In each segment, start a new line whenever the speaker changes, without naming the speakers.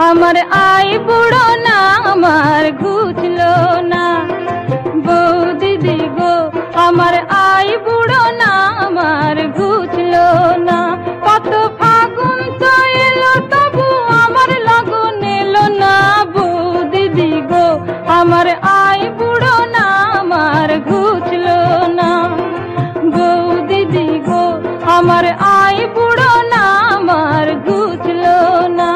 আমার আই বুড়ো না আমার ঘুচলো না, বৌ দিদি গো আমার আই বুড়ো না আমার ঘুচলো না। কত ফাগুন তো এলো তবু আমার লগন এলো না, বৌ দিদি গো আমার আই বুড়ো না আমার ঘুচলো না, বৌ দিদি গো আমার আই বুড়ো না আমার ঘুচলো না।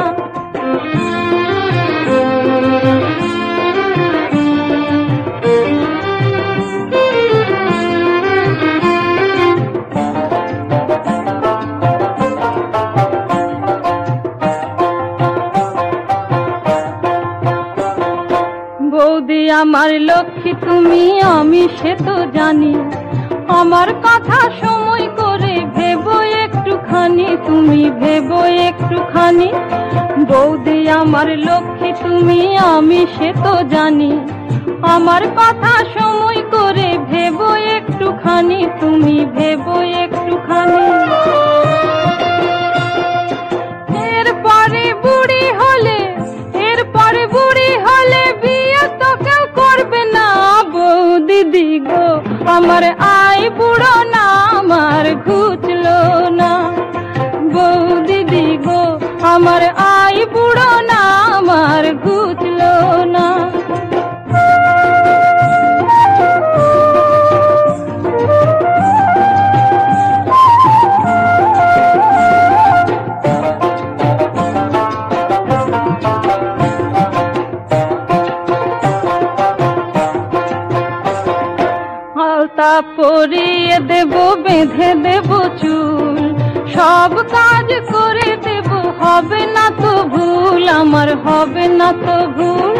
বৌদি আমার লক্ষ্মী তুমি আমি সে তো জানি, আমার কথা সময় করে ভেবো একটুখানি, তুমি ভেবো একটুখানি। বৌদি আমার লক্ষ্মী তুমি আমি সে তো জানি, আমার কথা সময় করে ভেবো একটুখানি, তুমি ভেবো একটুখানি। এরপরে বুড়ি হলে এরপরে বুড়ি হলে বিয়ে তো কেউ করবে না, বৌ দিদি গো আমার আই বুড়ো না আমার ঘুচলো না, বৌ দিদি গো আমার আই বুড়ো না আমার ঘুচলো না। আলতা পরিয়ে দেব বেঁধে দেব চুল, সব কাজ করে দেব হবে না তো ভুল আমার হবে না তো ভুল।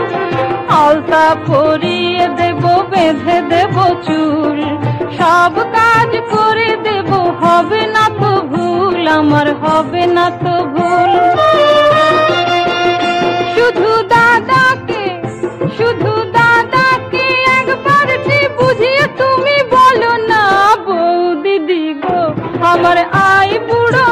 আলতা পরিয়ে দেব বেঁধে দেব চুল, সব কাজ করে দেব হবে না তো ভুল আমার হবে না তো ভুল। শুধু দাদাকে একবারটি বুঝিয়ে তুমি বলো না, বৌ দিদি গো আমার আই বুড়ো